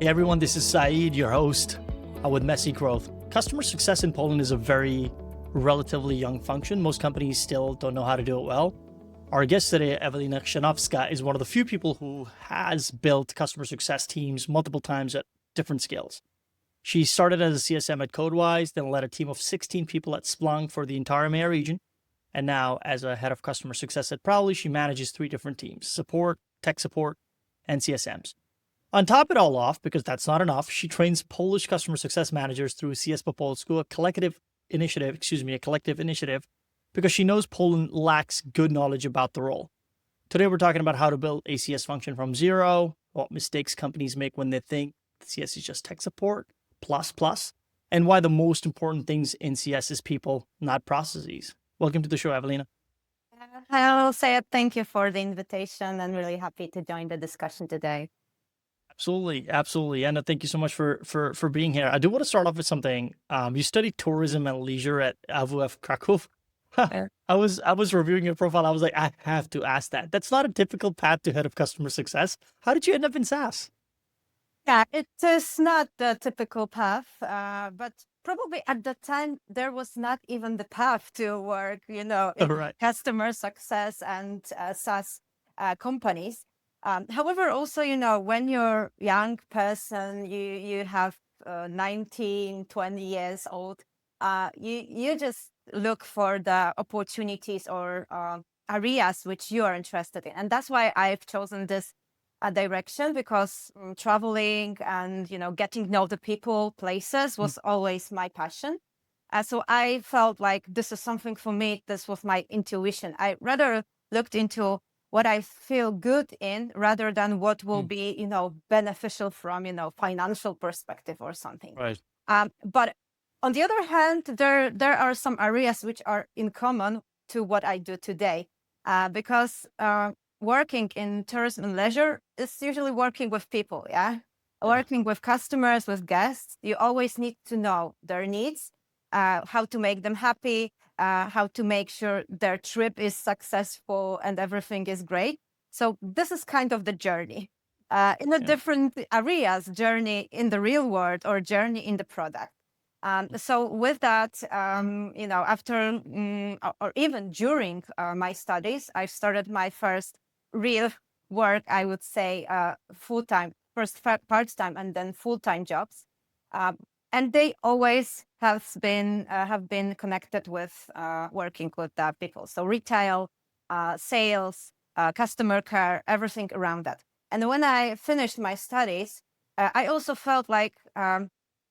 Hey everyone, this is Saeed, your host with Messy Growth. Customer success in Poland is a very relatively young function. Most companies still don't know how to do it well. Our guest today, Ewelina Chrzanowska, is one of the few people who has built customer success teams multiple times at different scales. She started as a CSM at Codewise, then led a team of 16 people at Splunk for the entire EMEA region. And now, as a head of customer success at Prowly, she manages 3 different teams: support, tech support, and CSMs. On top of it all off, because that's not enough, she trains Polish customer success managers through CS po Polsku, a collective initiative, because she knows Poland lacks good knowledge about the role. Today, we're talking about how to build a CS function from zero, what mistakes companies make when they think CS is just tech support, plus, and why the most important things in CS is people, not processes. Welcome to the show, Ewelina. Hello, Sayed. Thank you for the invitation. I'm really happy to join the discussion today. Absolutely. And thank you so much for being here. I do want to start off with something. You studied tourism and leisure at AWF Kraków. I was reviewing your profile. I was like, I have to ask that. That's not a typical path to head of customer success. How did you end up in SaaS? Yeah, it is not the typical path, but probably at the time there was not even the path to work, in Right. customer success and SaaS companies. However, also, when you're a young person, you have 19, 20 years old, you just look for the opportunities or areas which you are interested in. And that's why I've chosen this direction, because traveling and, getting to know the people, places was always my passion. So I felt like this is something for me. This was my intuition. I rather looked into what I feel good in rather than what will be, beneficial from, financial perspective or something. Right. But on the other hand, there are some areas which are in common to what I do today, because working in tourism and leisure is usually working with people, working with customers, with guests. You always need to know their needs, how to make them happy, how to make sure their trip is successful and everything is great. So this is kind of the journey in the different areas: journey in the real world or journey in the product. So with that, after or even during my studies, I started my first real work, I would say, full-time, first part-time and then full-time jobs. And they always have been connected with working with the people. So retail, sales, customer care, everything around that. And when I finished my studies, I also felt like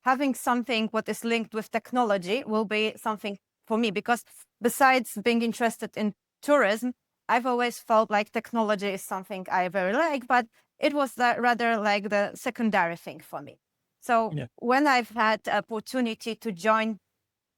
having something what is linked with technology will be something for me, because besides being interested in tourism, I've always felt like technology is something I very like, but it was rather like the secondary thing for me. So when I've had the opportunity to join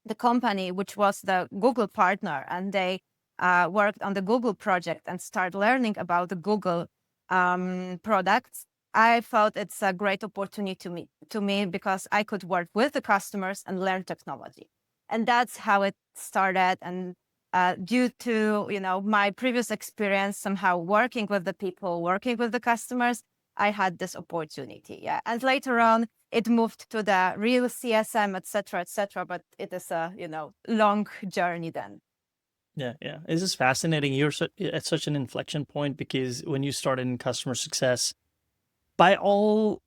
the company, which was the Google partner, and they worked on the Google project and start learning about the Google products, I felt it's a great opportunity to me because I could work with the customers and learn technology. And that's how it started. And due to, my previous experience, somehow working with the people, working with the customers, I had this opportunity. And later on, it moved to the real CSM, etc., but it is a, long journey then. Yeah. This is fascinating. You're at such an inflection point, because when you started in customer success, by all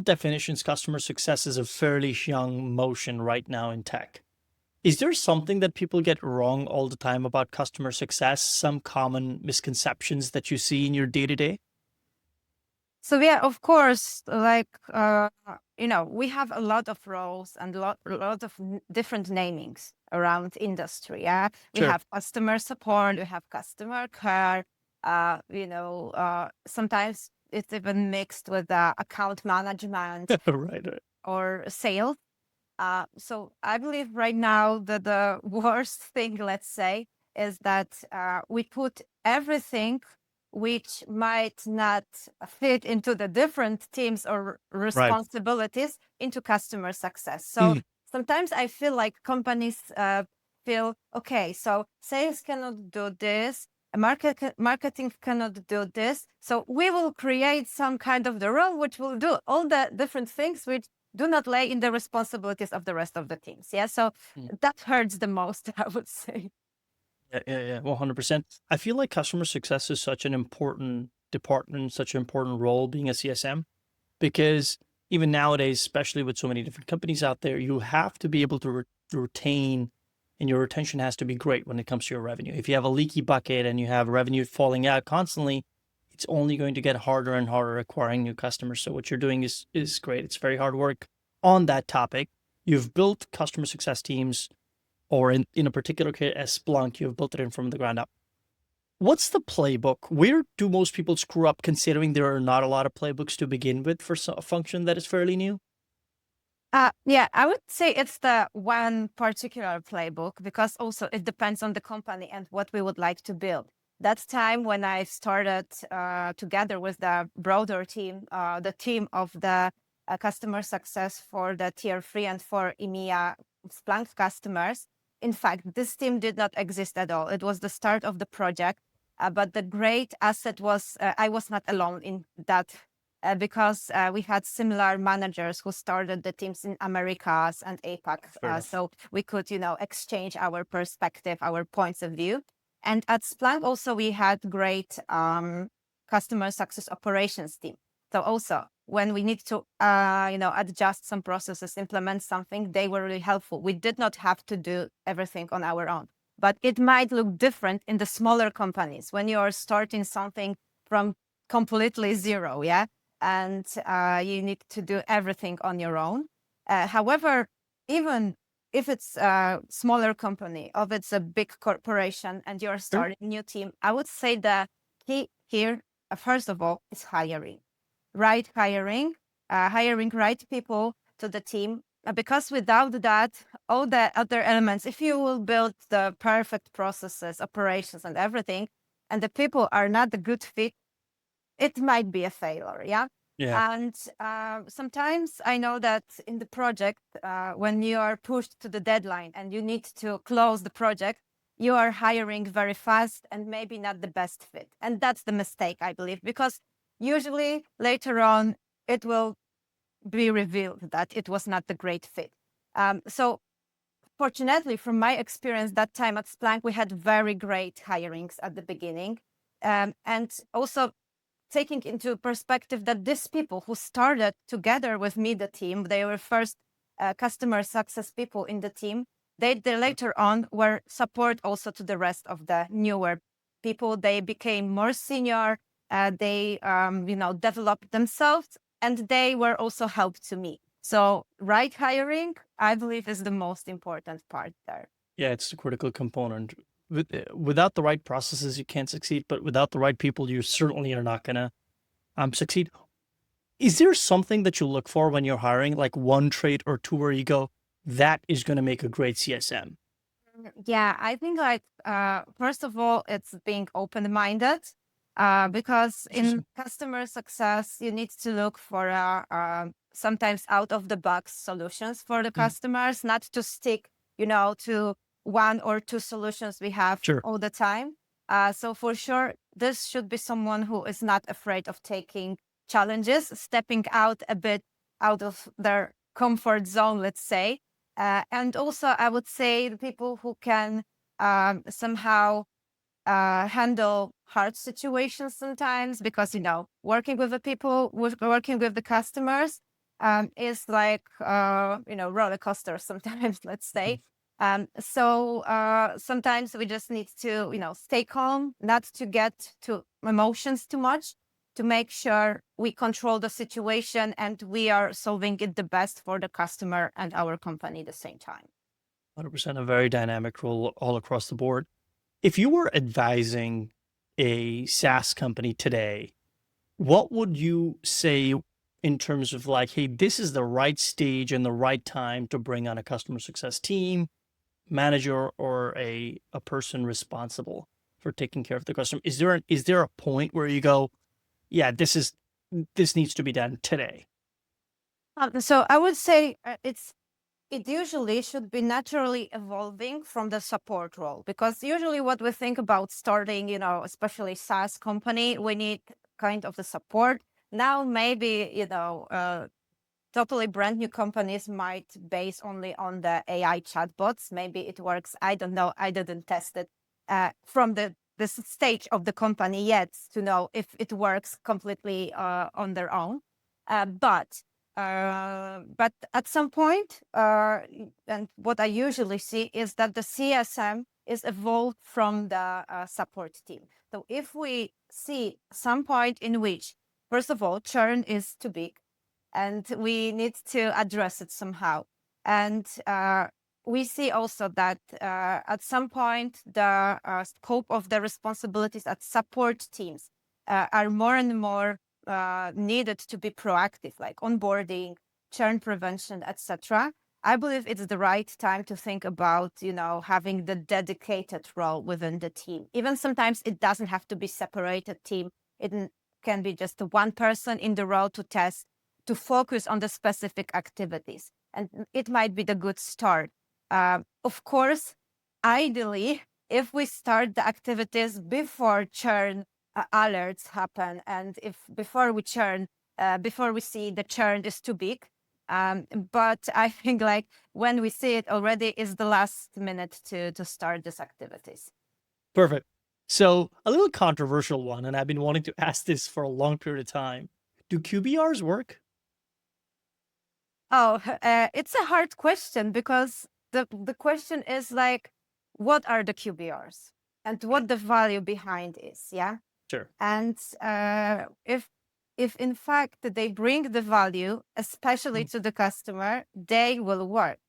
definitions, customer success is a fairly young motion right now in tech. Is there something that people get wrong all the time about customer success? Some common misconceptions that you see in your day-to-day? So of course, like, we have a lot of roles and a lot of different namings around industry. We have customer support, we have customer care, sometimes it's even mixed with account management Right. or sales. So I believe right now that the worst thing, let's say, is that we put everything which might not fit into the different teams or responsibilities into customer success. So sometimes I feel like companies feel, okay, so sales cannot do this, marketing cannot do this. So we will create some kind of the role which will do all the different things which do not lay in the responsibilities of the rest of the teams. Yeah. So that hurts the most, I would say. Yeah, 100%. I feel like customer success is such an important department, such an important role being a CSM, because even nowadays, especially with so many different companies out there, you have to be able to retain, and your retention has to be great when it comes to your revenue. If you have a leaky bucket and you have revenue falling out constantly, it's only going to get harder and harder acquiring new customers. So what you're doing is great. It's very hard work. On that topic, you've built customer success teams, or in a particular case, as Splunk, you've built it in from the ground up. What's the playbook? Where do most people screw up, considering there are not a lot of playbooks to begin with for a function that is fairly new? Yeah, I would say it's the one particular playbook, because also it depends on the company and what we would like to build. That time when I started together with the broader team, the team of the customer success for the tier 3 and 4 EMEA Splunk customers. In fact, this team did not exist at all. It was the start of the project, but the great asset was I was not alone in that, because we had similar managers who started the teams in Americas and APAC. So we could, exchange our perspective, our points of view. And at Splunk also, we had great customer success operations team. So also when we need to, adjust some processes, implement something, they were really helpful. We did not have to do everything on our own, but it might look different in the smaller companies when you are starting something from completely zero. Yeah. And you need to do everything on your own. However, even if it's a smaller company, or if it's a big corporation and you're starting a new team, I would say the key here, first of all, is hiring. Right hiring, hiring right people to the team. Because without that, all the other elements, if you will build the perfect processes, operations, and everything, and the people are not a good fit, it might be a failure. Yeah. And sometimes I know that in the project, when you are pushed to the deadline and you need to close the project, you are hiring very fast and maybe not the best fit. And that's the mistake, I believe, because usually later on, it will be revealed that it was not the great fit. So fortunately, from my experience that time at Splunk, we had very great hirings at the beginning. And also taking into perspective that these people who started together with me, the team, they were first customer success people in the team. They later on were support also to the rest of the newer people. They became more senior. They, developed themselves, and they were also help to me. So right hiring, I believe, is the most important part there. Yeah, it's a critical component. Without the right processes, you can't succeed, but without the right people, you certainly are not going to succeed. Is there something that you look for when you're hiring, like one trait or two where you go, that is going to make a great CSM? Yeah, I think first of all, it's being open-minded, because in customer success, you need to look for sometimes out-of-the-box solutions for the customers, not to stick, to one or two solutions we have all the time. So for sure, this should be someone who is not afraid of taking challenges, stepping out a bit out of their comfort zone, let's say. And also, I would say the people who can somehow handle hard situations sometimes, because, working with the people, working with the customers is like, roller coaster sometimes, let's say. So sometimes we just need to, stay calm, not to get to emotions too much, to make sure we control the situation and we are solving it the best for the customer and our company at the same time. 100%, a very dynamic role all across the board. If you were advising a SaaS company today, what would you say in terms of like, hey, this is the right stage and the right time to bring on a customer success team, manager, or a person responsible for taking care of the customer? Is there a point where you go, yeah, this needs to be done today? So I would say it's it usually should be naturally evolving from the support role, because usually what we think about starting, especially SaaS company, we need kind of the support. Now maybe, totally brand new companies might base only on the AI chatbots. Maybe it works. I don't know. I didn't test it from this stage of the company yet to know if it works completely on their own. But at some point, and what I usually see is that the CSM is evolved from the support team. So if we see some point in which, first of all, churn is too big, and we need to address it somehow. And we see also that at some point, the scope of the responsibilities at support teams are more and more needed to be proactive, like onboarding, churn prevention, etc. I believe it's the right time to think about, having the dedicated role within the team. Even sometimes it doesn't have to be separated team. It can be just one person in the role to test, to focus on the specific activities. And it might be the good start. Of course, ideally, if we start the activities before churn alerts happen, and if before we see the churn is too big, but I think like when we see it already is the last minute to start these activities. Perfect. So a little controversial one, and I've been wanting to ask this for a long period of time. Do QBRs work? Oh, it's a hard question, because the question is like, what are the QBRs and what the value behind is, yeah? Sure. And if in fact they bring the value, especially to the customer, they will work.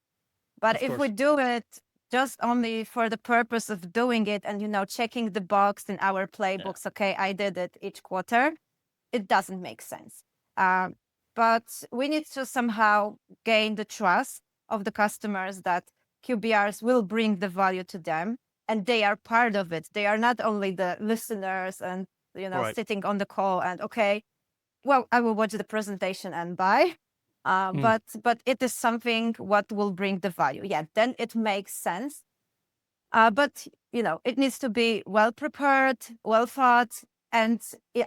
But Of if we course. do it just only for the purpose of doing it and, checking the box in our playbooks, okay, I did it each quarter, it doesn't make sense. But we need to somehow gain the trust of the customers that QBRs will bring the value to them, and they are part of it. They are not only the listeners and, Right. sitting on the call and, okay, well, I will watch the presentation and buy. But it is something what will bring the value. Yeah, then it makes sense. But it needs to be well prepared, well thought, and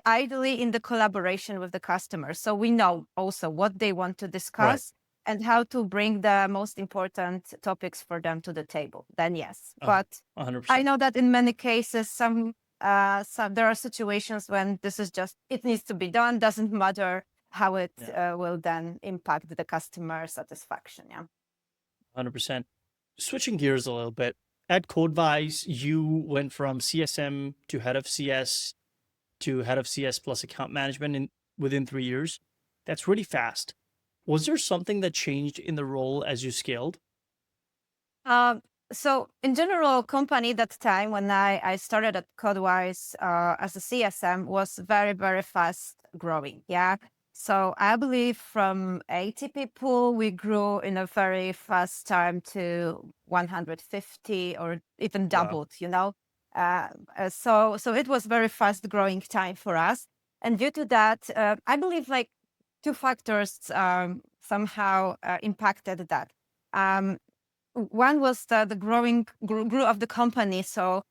ideally in the collaboration with the customer. So we know also what they want to discuss and how to bring the most important topics for them to the table. Then yes, but 100%. I know that in many cases, some there are situations when this is just, it needs to be done. Doesn't matter how it will then impact the customer satisfaction. Yeah. 100%. Switching gears a little bit, at Codewise, you went from CSM to head of CS to head of CS plus account management within 3 years. That's really fast. Was there something that changed in the role as you scaled? So in general, company that time when I started at Codewise as a CSM was very, very fast growing. Yeah. So I believe from 80 people, we grew in a very fast time to 150 or even doubled, so it was very fast growing time for us. And due to that, I believe like two factors somehow impacted that. One was the growing grew of the company. So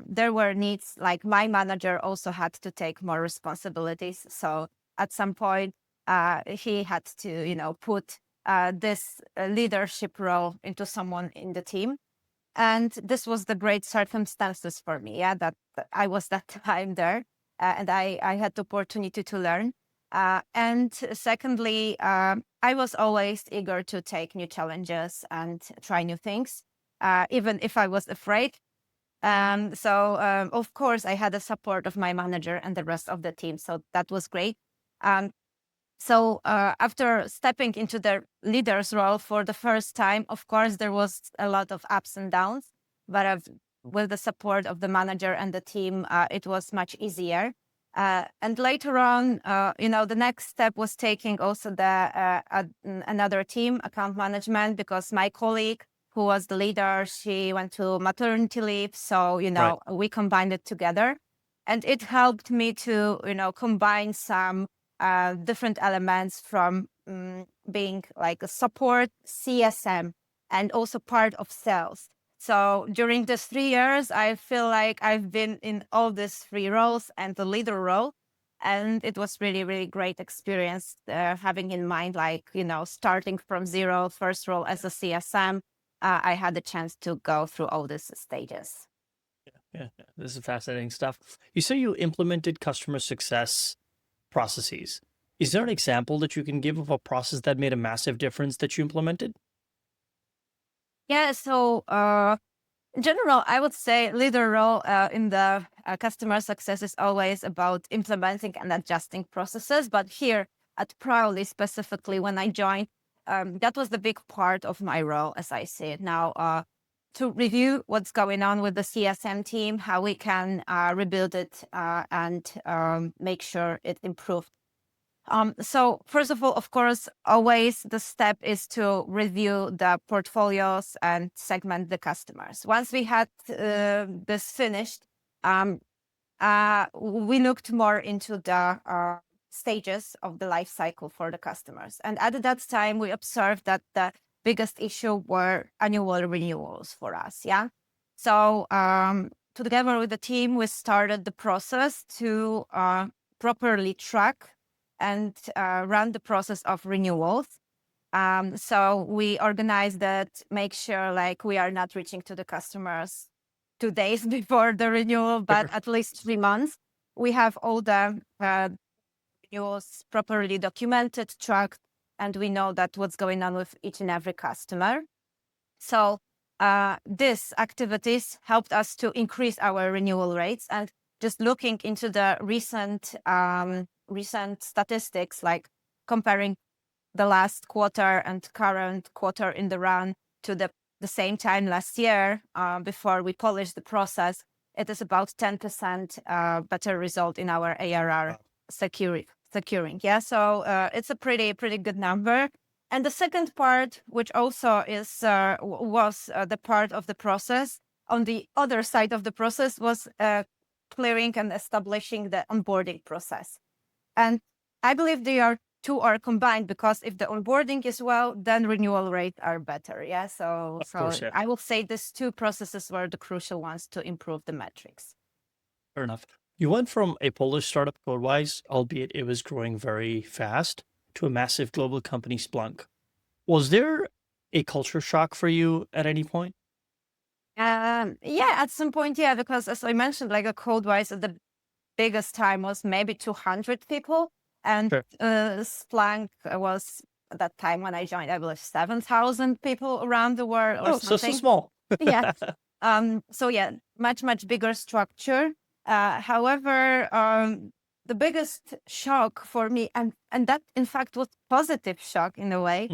there were needs, like my manager also had to take more responsibilities. So at some point, he had to, put this leadership role into someone in the team. And this was the great circumstances for me, that I was that time there, and I had the opportunity to learn. And secondly, I was always eager to take new challenges and try new things, even if I was afraid. So of course, I had the support of my manager and the rest of the team. So that was great. So after stepping into the leader's role for the first time, of course, there was a lot of ups and downs, but with the support of the manager and the team, it was much easier. And later on, the next step was taking also another team, account management, because my colleague who was the leader, she went to maternity leave. So, we combined it together, and it helped me to, combine some different elements from being like a support, CSM, and also part of sales. So during these 3 years, I feel like I've been in all these 3 roles and the leader role. And it was really, really great experience having in mind, like, starting from zero, first role as a CSM. I had the chance to go through all these stages. Yeah, this is fascinating stuff. You say you implemented customer success processes. Is there an example that you can give of a process that made a massive difference that you implemented? Yeah, so in general, I would say leader role in the customer success is always about implementing and adjusting processes. But here at Prowly specifically, when I joined, that was the big part of my role, as I see it now, to review what's going on with the CSM team, how we can rebuild it and make sure it improved. So first of all, of course, always the step is to review the portfolios and segment the customers. Once we had this finished, we looked more into the stages of the life cycle for the customers. And at that time, we observed that the biggest issue were annual renewals for us. Yeah. So together with the team, we started the process to properly track and run the process of renewals. So we organize that, make sure like we are not reaching to the customers 2 days before the renewal, but Sure. at least 3 months. We have all the renewals properly documented, tracked, and we know that what's going on with each and every customer. So these activities helped us to increase our renewal rates. And just looking into the recent statistics, like comparing the last quarter and current quarter in the run to the same time last year, before we polished the process, it is about 10% better result in our ARR securing. Yeah, so it's a pretty good number. And the second part, which also is was the part of the process, on the other side of the process was clearing and establishing the onboarding process. And I believe two are combined, because if the onboarding is well, then renewal rates are better. Yeah. So Of course, yeah. I will say these two processes were the crucial ones to improve the metrics. Fair enough. You went from a Polish startup, Codewise, albeit it was growing very fast, to a massive global company, Splunk. Was there a culture shock for you at any point? Yeah, at some point, yeah, because as I mentioned, like a Codewise at the biggest time was maybe 200 people. And Sure. Splunk was, at that time when I joined, I believe 7,000 people around the world or Oh, so something. small. Yeah. So yeah, much bigger structure. However, the biggest shock for me, and that in fact was positive shock in a way,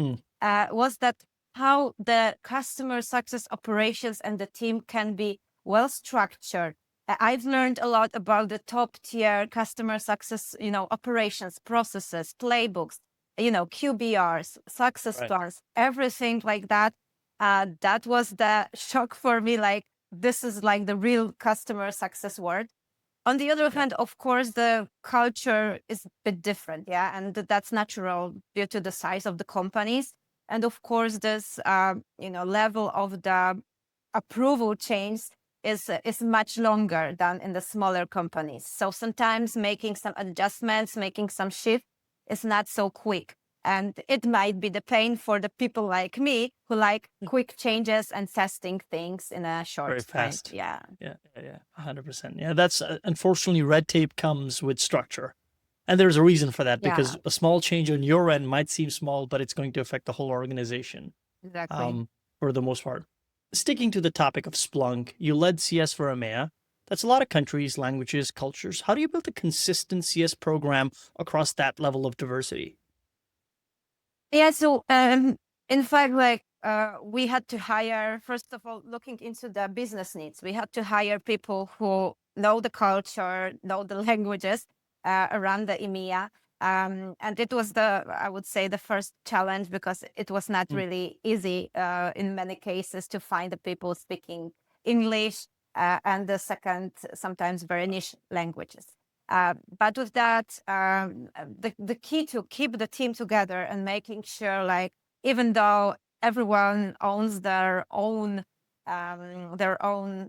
was that how the customer success operations and the team can be well structured. I've learned a lot about the top tier customer success, operations, processes, playbooks, QBRs, success Right. plans, everything like that. That was the shock for me. Like, this is like the real customer success word. On the other hand, of course, the culture is a bit different. Yeah. And that's natural due to the size of the companies. And of course, this, level of the approval chains is much longer than in the smaller companies. So sometimes making some adjustments, making some shift is not so quick. And it might be the pain for the people like me who like quick changes and testing things in a short Very time. fast. Yeah. 100%. Yeah, that's unfortunately, red tape comes with structure. And there's a reason for that, Yeah, because a small change on your end might seem small, but it's going to affect the whole organization, exactly. for the most part. Sticking to the topic of Splunk, you led CS for EMEA. That's a lot of countries, languages, cultures. How do you build a consistent CS program across that level of diversity? Yeah, so in fact, like we had to hire, first of all, looking into the business needs, we had to hire people who know the culture, know the languages around the EMEA. And it was I would say, the first challenge, because it was not really easy in many cases to find the people speaking English, and the second, sometimes very niche languages. But with that, the key to keep the team together and making sure, like, even though everyone owns their own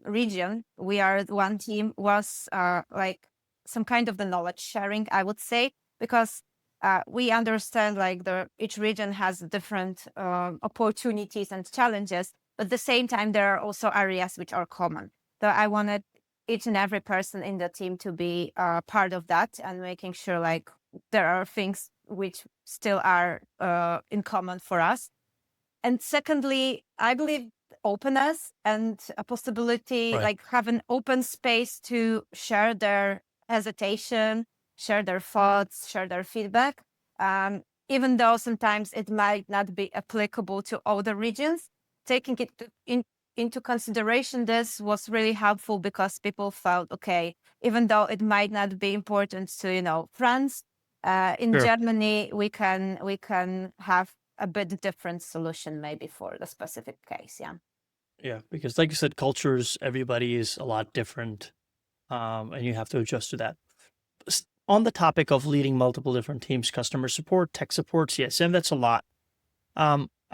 region, we are one team, was like some kind of the knowledge sharing, I would say, because we understand like each region has different opportunities and challenges, but at the same time, there are also areas which are common. So I wanted each and every person in the team to be part of that and making sure like there are things which still are in common for us. And secondly, I believe openness and a possibility, Right. like have an open space to share their hesitation, share their thoughts, share their feedback. Even though sometimes it might not be applicable to other regions, taking it into consideration, this was really helpful because people felt, okay, even though it might not be important to, France, in Sure. Germany, we can have a bit different solution maybe for the specific case. Yeah. Yeah, because like you said, cultures, everybody is a lot different, and you have to adjust to that. On the topic of leading multiple different teams, customer support, tech support, CSM, that's a lot.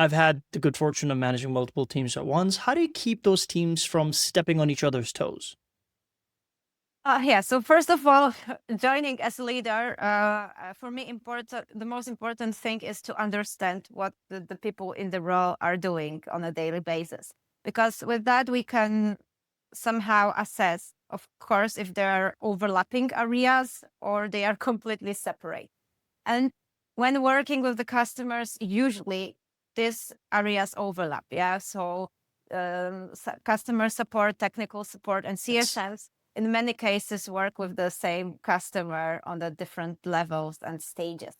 I've had the good fortune of managing multiple teams at once. How do you keep those teams from stepping on each other's toes? Yeah. So first of all, joining as a leader, for me, the most important thing is to understand what the people in the role are doing on a daily basis, because with that we can somehow assess, of course, if there are overlapping areas or they are completely separate. And when working with the customers, usually these areas overlap. Yeah. So customer support, technical support, and Yes. CSMs in many cases work with the same customer on the different levels and stages.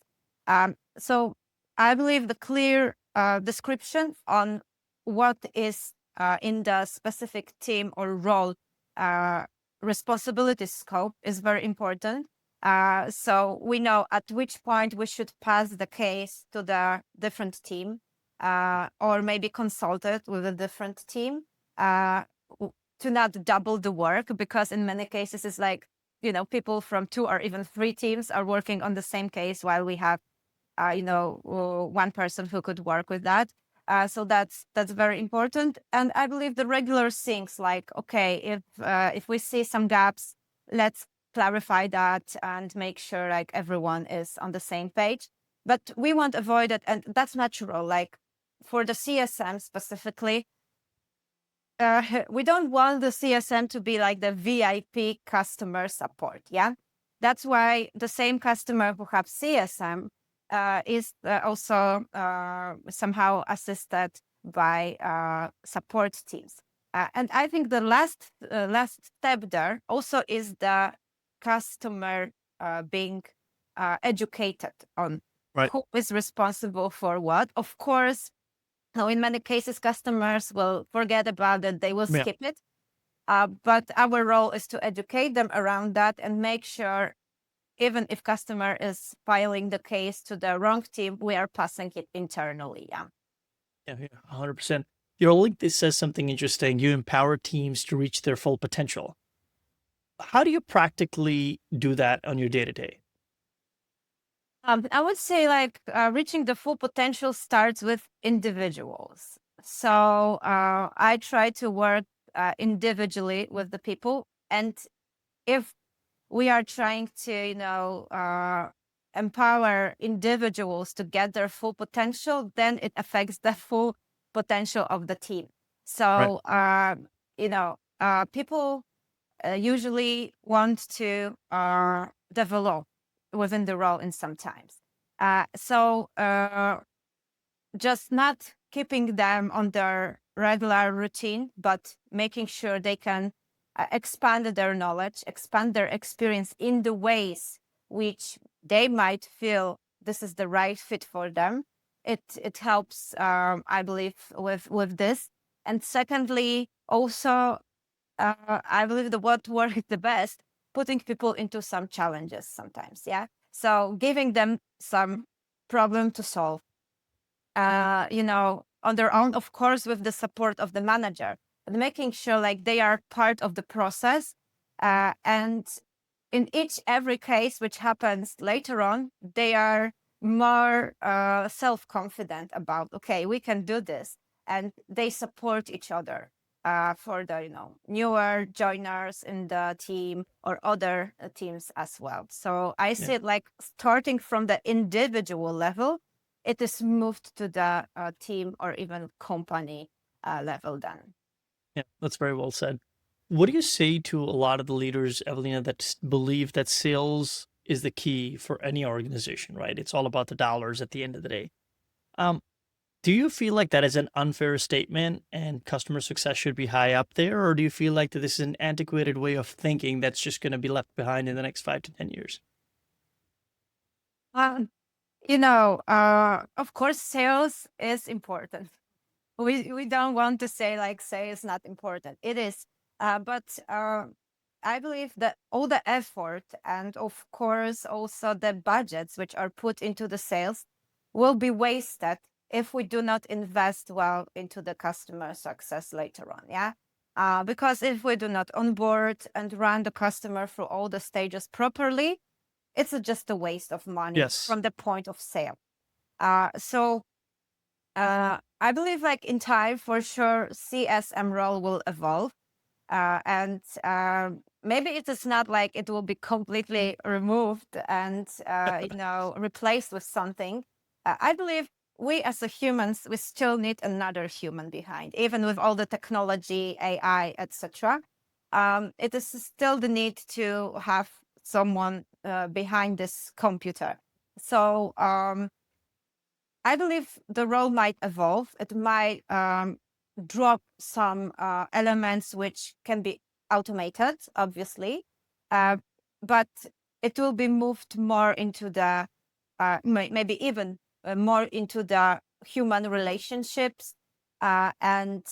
So I believe the clear description on what is in the specific team or role responsibility scope is very important. So we know at which point we should pass the case to the different team, or maybe consult it with a different team to not double the work, because in many cases it's like, people from 2 or even 3 teams are working on the same case while we have, one person who could work with that. So that's very important. And I believe the regular things like, okay, if we see some gaps, let's clarify that and make sure like everyone is on the same page. But we won't avoid it, and that's natural. Like for the CSM specifically, we don't want the CSM to be like the VIP customer support. Yeah, that's why the same customer who have CSM is also somehow assisted by support teams. And I think the last step there also is the customer being educated on Right. who is responsible for what. Of course, now in many cases, customers will forget about it; they will Yeah. skip it. But our role is to educate them around that and make sure, even if customer is filing the case to the wrong team, we are passing it internally. Yeah. Yeah, yeah, 100%. Your link this says something interesting. You empower teams to reach their full potential. How do you practically do that on your day to day? I would say like reaching the full potential starts with individuals. So I try to work individually with the people, and if we are trying to, empower individuals to get their full potential, then it affects the full potential of the team. Right. So, people usually want to develop within the role in sometimes. So just not keeping them on their regular routine, but making sure they can expand their knowledge, expand their experience in the ways which they might feel this is the right fit for them. It helps, I believe, with this. And secondly, also, I believe the what works the best, putting people into some challenges sometimes. Yeah. So giving them some problem to solve, on their own, of course, with the support of the manager, but making sure like they are part of the process, and in every case which happens later on, they are more self-confident about, okay, we can do this, and they support each other for the newer joiners in the team or other teams as well. So I see it like starting from the individual level, it is moved to the team or even company level then. Yeah, that's very well said. What do you say to a lot of the leaders, Ewelina, that believe that sales is the key for any organization, right? It's all about the dollars at the end of the day. Um, do you feel like that is an unfair statement and customer success should be high up there? Or do you feel like that this is an antiquated way of thinking that's just going to be left behind in the next 5 to 10 years? Um, of course, sales is important. We don't want to say like sales not important. It is, but I believe that all the effort and of course also the budgets which are put into the sales will be wasted if we do not invest well into the customer success later on. Yeah. Because if we do not onboard and run the customer through all the stages properly, it's just a waste of money Yes. from the point of sale. So I believe like in time for sure CSM role will evolve, and maybe it is not like it will be completely removed and replaced with something. I believe we as a humans, we still need another human behind, even with all the technology, AI, etc. It is still the need to have someone behind this computer. So I believe the role might evolve. It might drop some elements which can be automated, obviously, but it will be moved more into the maybe even more into the human relationships and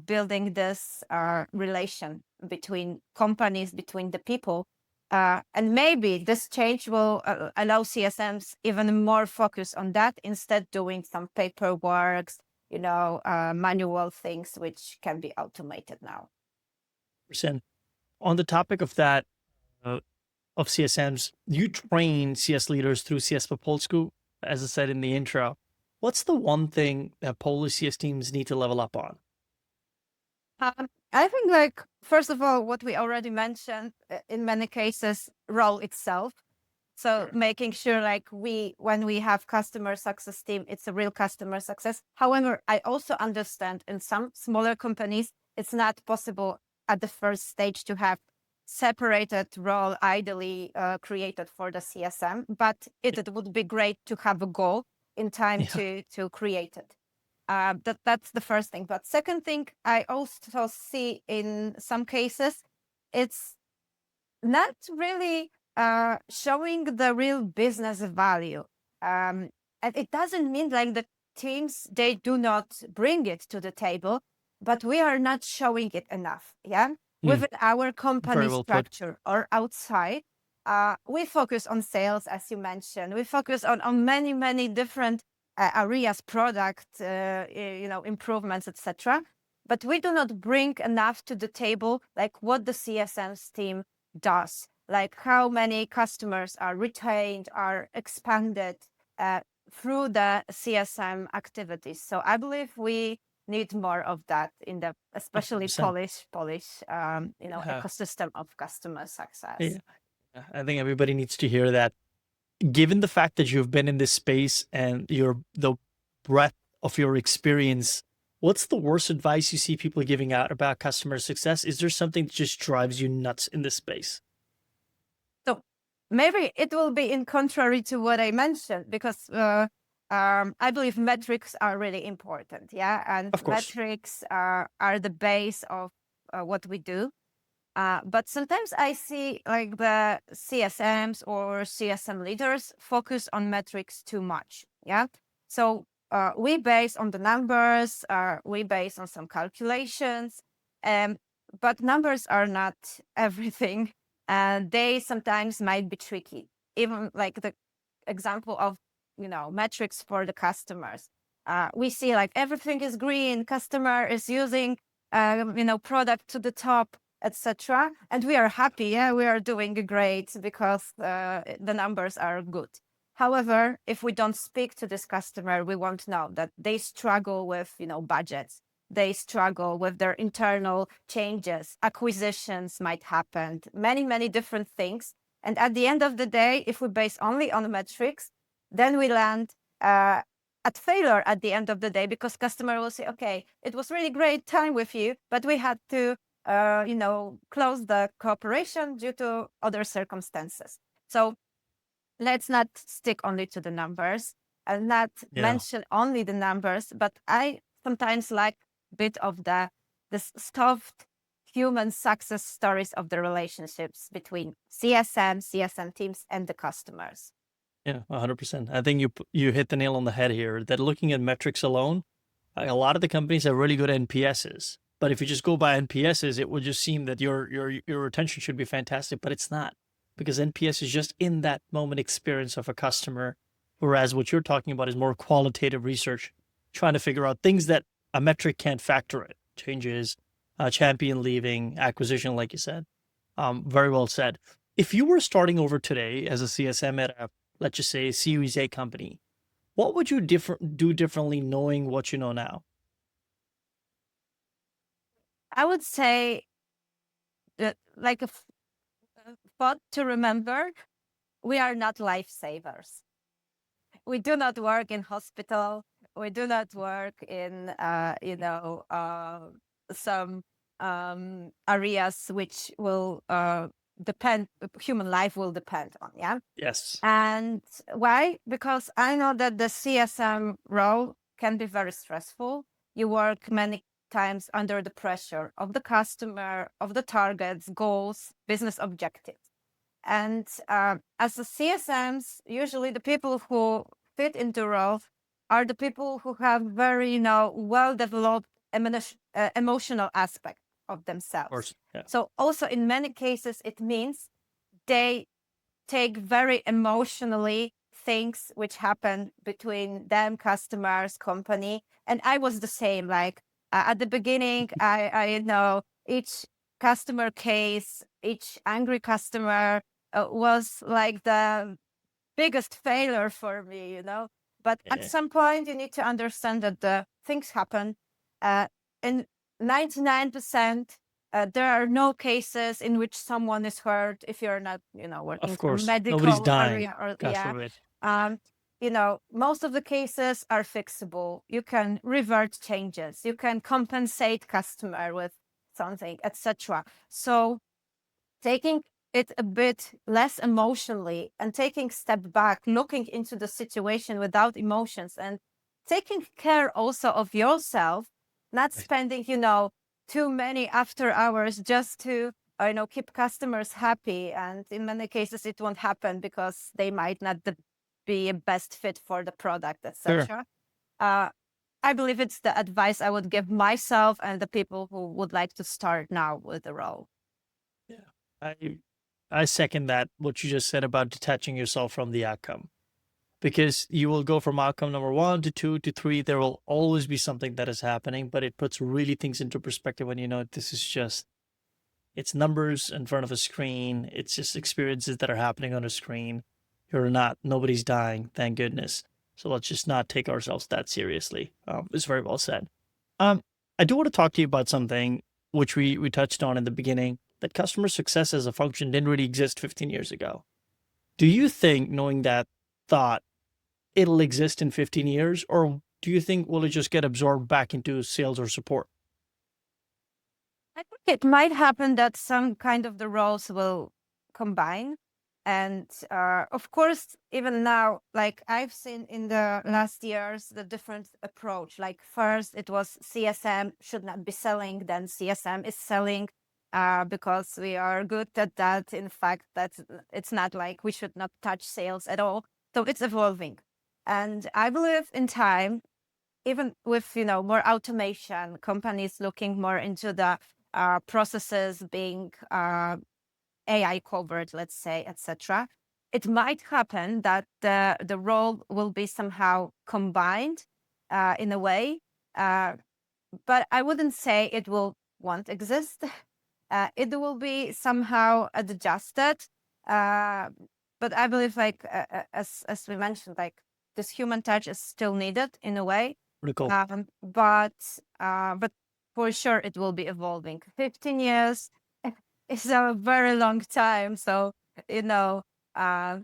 building this relation between companies, between the people. And maybe this change will allow CSMs even more focus on that instead doing some paperwork, manual things which can be automated now. On the topic of that, of CSMs, you train CS leaders through CS Popolsku, as I said in the intro. What's the one thing that Polish CS teams need to level up on? I think, like, first of all, what we already mentioned, in many cases, role itself. So making sure, like, when we have customer success team, it's a real customer success. However, I also understand in some smaller companies, it's not possible at the first stage to have separated role ideally created for the CSM, but it would be great to have a goal in time to create it. That's the first thing. But second thing, I also see in some cases, it's not really showing the real business value. And it doesn't mean like the teams, they do not bring it to the table, but we are not showing it enough. Yeah. Within our company structure or outside, we focus on sales, as you mentioned. We focus on many, many different areas, product, improvements, etc. But we do not bring enough to the table, like what the CSMs team does, like how many customers are retained, are expanded through the CSM activities. So I believe we need more of that in the especially 100%. Polish ecosystem of customer success. Yeah. I think everybody needs to hear that. Given the fact that you've been in this space and the breadth of your experience, what's the worst advice you see people giving out about customer success? Is there something that just drives you nuts in this space? So maybe it will be in contrary to what I mentioned, because I believe metrics are really important. Yeah. And Of course. metrics are the base of what we do. But sometimes I see like the CSMs or CSM leaders focus on metrics too much. Yeah. So we base on the numbers, we base on some calculations, but numbers are not everything. And they sometimes might be tricky. Even like the example of, metrics for the customers. We see like everything is green, customer is using, product to the top. etc. And we are happy. Yeah, we are doing great because the numbers are good. However, if we don't speak to this customer, we won't know that they struggle with, budgets. They struggle with their internal changes. Acquisitions might happen, many, many different things. And at the end of the day, if we base only on metrics, then we land at failure at the end of the day, because customer will say, okay, it was really great time with you, but we had to, close the cooperation due to other circumstances. So let's not stick only to the numbers and not mention only the numbers, but I sometimes like a bit of the soft human success stories of the relationships between CSM teams and the customers. Yeah, 100%. I think you hit the nail on the head here, that looking at metrics alone, a lot of the companies have really good NPSs. But if you just go by NPSs, it would just seem that your retention should be fantastic, but it's not, because NPS is just in that moment experience of a customer. Whereas what you're talking about is more qualitative research, trying to figure out things that a metric can't factor it. Changes, champion leaving, acquisition, like you said. Very well said. If you were starting over today as a CSM at a, let's just say, Series A company, what would you do differently knowing what you know now? I would say that, like a thought to remember, we are not lifesavers. We do not work in hospital. We do not work in, some areas which will depend, human life will depend on. Yeah. Yes. And why? Because I know that the CSM role can be very stressful. You work many times under the pressure of the customer, of the targets, goals, business objectives. And as the CSMs, usually the people who fit into role are the people who have very, well-developed emotional aspect of themselves. Of course. Yeah. So also in many cases, it means they take very emotionally things which happen between them, customers, company. And I was the same. Like at the beginning, I know each customer case, each angry customer was like the biggest failure for me, But at some point, you need to understand that the things happen. In 99%, there are no cases in which someone is hurt if you're not, working Of course. in medical Nobody's dying. area. Or, God forbid. most of the cases are fixable. You can revert changes. You can compensate customer with something, etc. So taking it a bit less emotionally and taking step back, looking into the situation without emotions, and taking care also of yourself, not spending, too many after hours just to, keep customers happy. And in many cases, it won't happen because they might not be a best fit for the product, etc. I believe it's the advice I would give myself and the people who would like to start now with the role. Yeah. I second that, what you just said about detaching yourself from the outcome, because you will go from outcome number 1 to 2 to 3. There will always be something that is happening, but it puts really things into perspective when you know this is just, it's numbers in front of a screen. It's just experiences that are happening on a screen. Nobody's dying, thank goodness. So let's just not take ourselves that seriously. It's very well said. I do want to talk to you about something which we touched on in the beginning, that customer success as a function didn't really exist 15 years ago. Do you think, knowing that thought, it'll exist in 15 years, or do you think will it just get absorbed back into sales or support? I think it might happen that some kind of the roles will combine. And of course, even now, like I've seen in the last years, the different approach. Like first it was CSM should not be selling, then CSM is selling because we are good at that. In fact, it's not like we should not touch sales at all. So it's evolving. And I believe in time, even with, more automation, companies looking more into the processes being AI covered, let's say, etc. It might happen that the role will be somehow combined in a way, but I wouldn't say it won't exist. It will be somehow adjusted, but I believe, like as we mentioned, like this human touch is still needed in a way. Pretty cool. But for sure it will be evolving. 15 years is a very long time, so uh,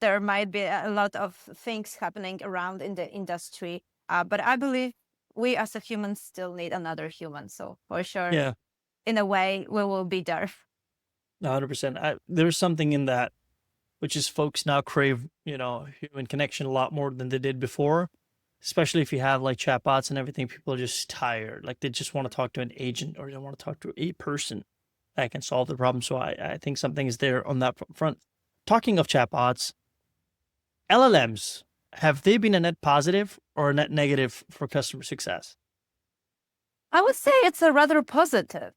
there might be a lot of things happening around in the industry. But I believe we as a human still need another human. So for sure, Yeah, in a way, we will be there. 100%. There's something in that, which is folks now crave, human connection a lot more than they did before. Especially if you have like chatbots and everything, people are just tired. Like they just want to talk to an agent or they want to talk to a person that can solve the problem. So I think something is there on that front. Talking of chatbots, LLMs, have they been a net positive or a net negative for customer success? I would say it's a rather positive,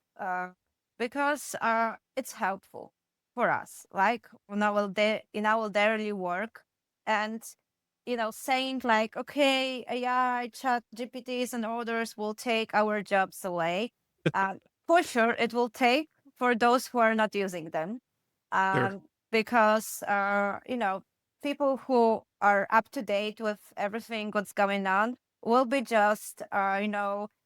because it's helpful for us, like in our daily work, and saying like, okay, AI, chat GPTs and others will take our jobs away. For sure, it will take for those who are not using them, Sure. because people who are up to date with everything what's going on will be just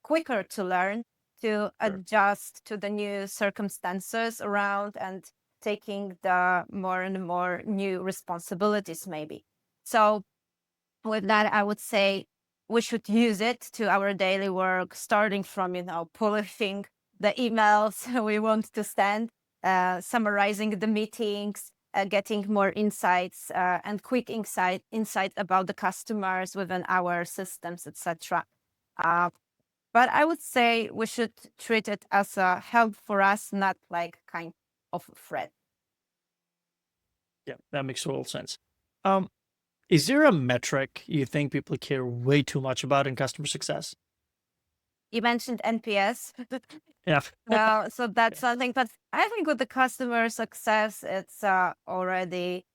quicker to learn, to Sure. adjust to the new circumstances around, and taking the more and more new responsibilities maybe. So with that, I would say we should use it to our daily work, starting from polishing the emails we want to send, summarizing the meetings, getting more insights and quick insight about the customers within our systems, etc. But I would say we should treat it as a help for us, not like kind of a threat. Yeah, that makes total sense. Um, is there a metric you think people care way too much about in customer success? You mentioned NPS. Yeah. So that's something, but I think with the customer success, it's already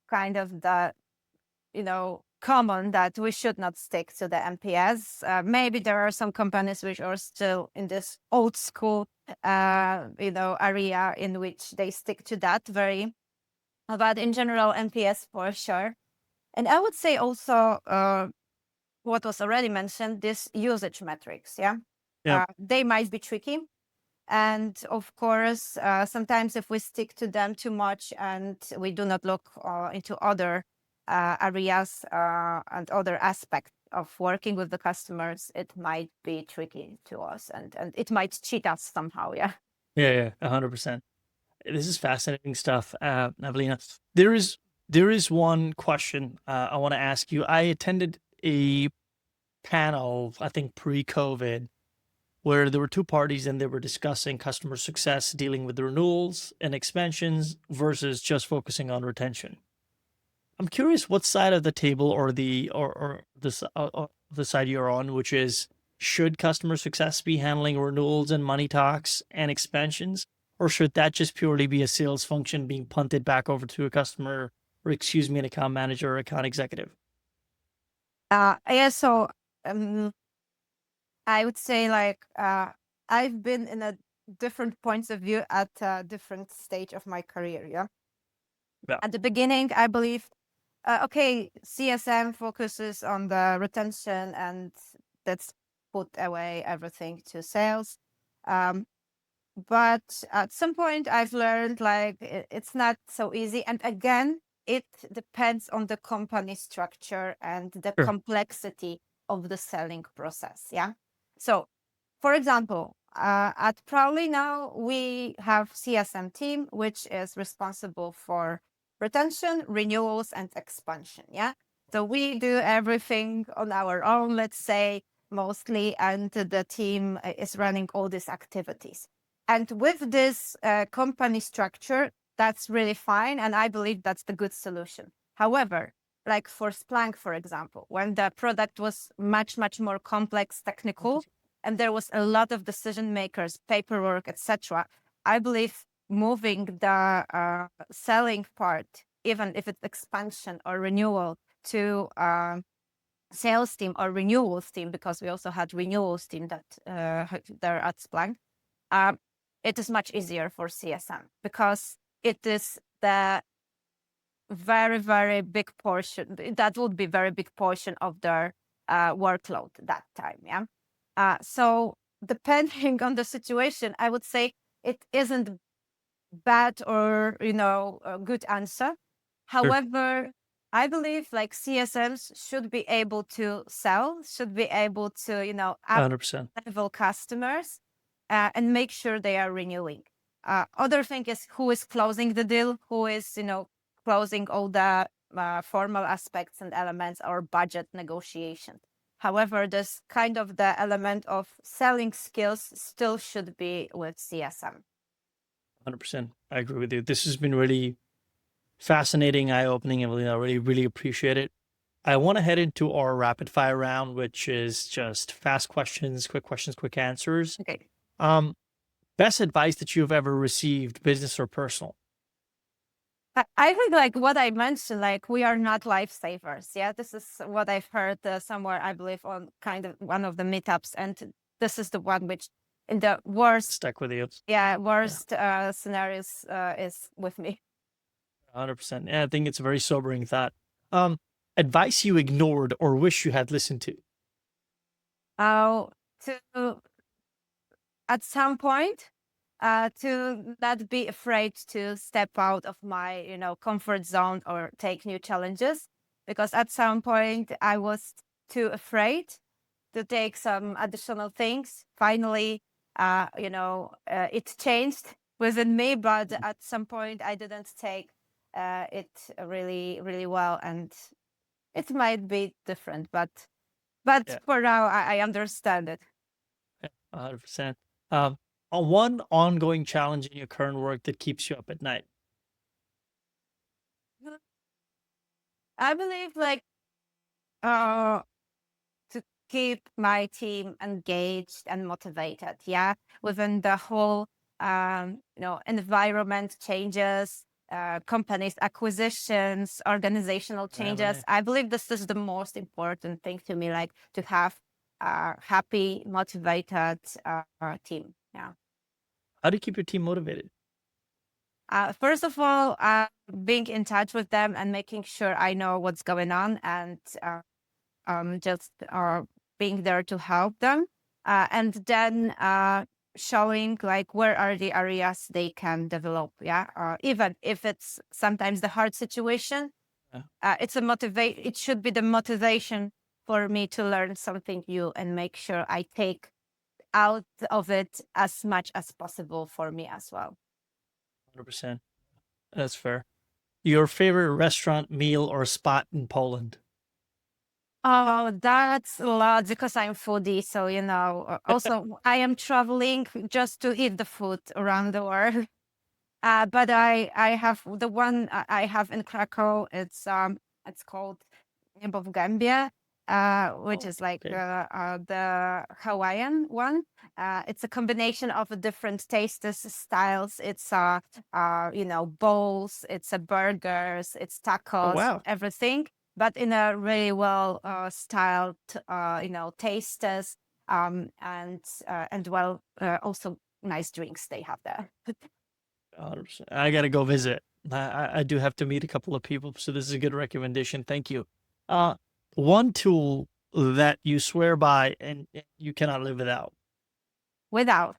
kind of the, common that we should not stick to the NPS. Maybe there are some companies which are still in this old school, area in which they stick to that very, but in general, NPS for sure. And I would say also, what was already mentioned, this usage metrics, yeah? Yeah. They might be tricky. And of course, sometimes if we stick to them too much and we do not look into other areas and other aspects of working with the customers, it might be tricky to us, and it might cheat us somehow, yeah. Yeah, 100%. This is fascinating stuff, Evelina. There is one question I want to ask you. I attended a panel, I think pre-COVID, where there were two parties and they were discussing customer success, dealing with the renewals and expansions versus just focusing on retention. I'm curious what side of the table or the side you're on, which is should customer success be handling renewals and money talks and expansions, or should that just purely be a sales function being punted back over to a customer, or excuse me, an account manager or account executive? Yeah, so I would say like I've been in a different points of view at a different stage of my career, yeah. Yeah. At the beginning, I believe, okay, CSM focuses on the retention and that's put away everything to sales. Um, but at some point, I've learned like it's not so easy. And again, it depends on the company structure and the Sure. complexity of the selling process. Yeah. So, for example, at Prowly now, we have CSM team, which is responsible for retention, renewals, and expansion. Yeah. So we do everything on our own, let's say, mostly, and the team is running all these activities. And with this company structure, that's really fine. And I believe that's the good solution. However, like for Splunk, for example, when the product was much, much more complex, technical, and there was a lot of decision makers, paperwork, etc., I believe moving the selling part, even if it's expansion or renewal, to sales team or renewals team, because we also had renewals team that there at Splunk. it is much easier for CSM because it is the very, very big portion. That would be very big portion of their workload that time. Yeah. So depending on the situation, I would say it isn't bad or a good answer. Sure. However, I believe like CSMs should be able to sell, should be able to up 100%. level customers and make sure they are renewing. Other thing is who is closing the deal, who is closing all the formal aspects and elements or budget negotiation. However, this kind of the element of selling skills still should be with CSM. 100%. I agree with you. This has been really fascinating, eye-opening, Evelina. I really, really appreciate it. I want to head into our rapid fire round, which is just fast questions, quick answers. Okay. Best advice that you've ever received, business or personal? I think like what I mentioned, like we are not lifesavers. Yeah, this is what I've heard somewhere, I believe, on kind of one of the meetups, and this is the one which, in the worst, Stuck with you. worst scenarios, is with me. 100%. Yeah, I think it's a very sobering thought. Advice you ignored or wish you had listened to? To at some point, to not be afraid to step out of my comfort zone or take new challenges, because at some point I was too afraid to take some additional things. Finally, it changed within me, but at some point I didn't take it really, really well, and it might be different, but Yeah. for now I understand it. 100%. One ongoing challenge in your current work that keeps you up at night? I believe like to keep my team engaged and motivated, yeah, within the whole environment changes, companies acquisitions, organizational changes. I believe this is the most important thing to me, like to have a happy, motivated team. Yeah. How do you keep your team motivated? First of all, being in touch with them and making sure I know what's going on, and just being there to help them, and then showing like where are the areas they can develop. Yeah, even if it's sometimes the hard situation, it's it should be the motivation for me to learn something new and make sure I take out of it as much as possible for me as well. 100%. That's fair. Your favorite restaurant, meal, or spot in Poland? Oh, that's a lot because I'm foodie. So, also I am traveling just to eat the food around the world. But I have the one I have in Krakow. It's called Gambia, which is like the Hawaiian one. It's a combination of different tastes, styles. It's bowls, it's burgers, it's tacos, wow. everything, but in a really well styled, tastes, and well, also nice drinks they have there. 100%. I gotta go visit. I do have to meet a couple of people, so this is a good recommendation. Thank you. One tool that you swear by and you cannot live without? Without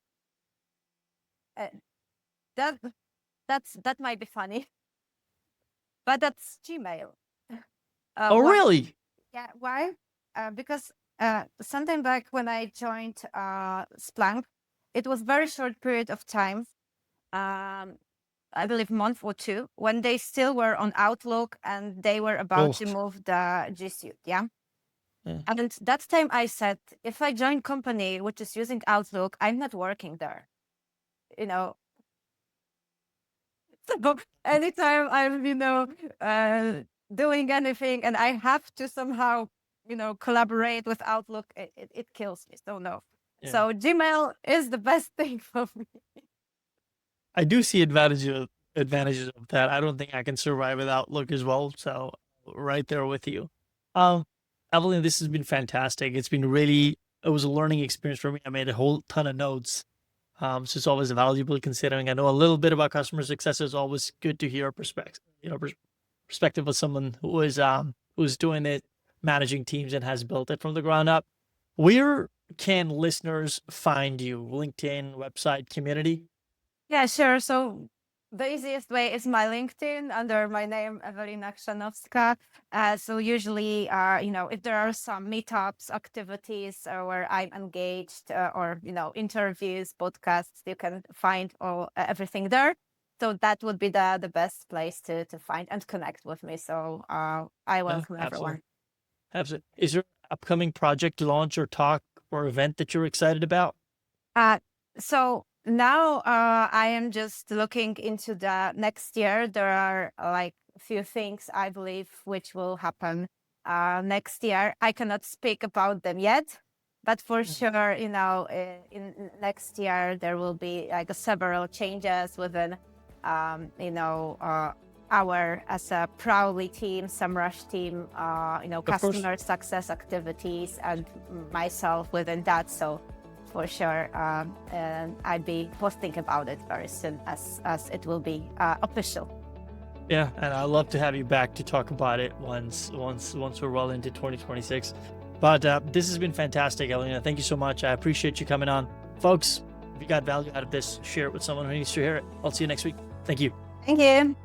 that might be funny, but that's Gmail. Oh, Why? really? Yeah, why? Because sometime back when I joined Splunk, it was very short period of time. I believe month or two, when they still were on Outlook and they were about to move the G Suite. Yeah. And that time I said, if I join company which is using Outlook, I'm not working there. So anytime I'm, doing anything and I have to somehow, collaborate with Outlook, it kills me. So no. Yeah. So Gmail is the best thing for me. I do see advantages of that. I don't think I can survive without Outlook as well. So right there with you. Evelyn, this has been fantastic. It was a learning experience for me. I made a whole ton of notes. So it's always valuable considering I know a little bit about customer success. It's always good to hear a perspective of someone who's doing it, managing teams, and has built it from the ground up. Where can listeners find you? LinkedIn, website, community? Yeah, sure. So the easiest way is my LinkedIn under my name, Ewelina Chrzanowska. So usually, if there are some meetups, activities where I'm engaged, or interviews, podcasts, you can find everything there. So that would be the best place to find and connect with me. So I Yeah, welcome everyone. absolutely. Absolutely. Is there an upcoming project launch or talk or event that you're excited about? So now I am just looking into the next year. There are like a few things I believe which will happen next year. I cannot speak about them yet, but for sure, in next year there will be like several changes within, our as a Proudly team, SEMrush team, Of course. customer success activities, and myself within that. So for sure, and I'd be posting about it very soon as it will be official. Yeah, and I'd love to have you back to talk about it once we're well into 2026. But this has been fantastic, Ewelina. Thank you so much. I appreciate you coming on. Folks, if you got value out of this, share it with someone who needs to hear it. I'll see you next week. Thank you. Thank you.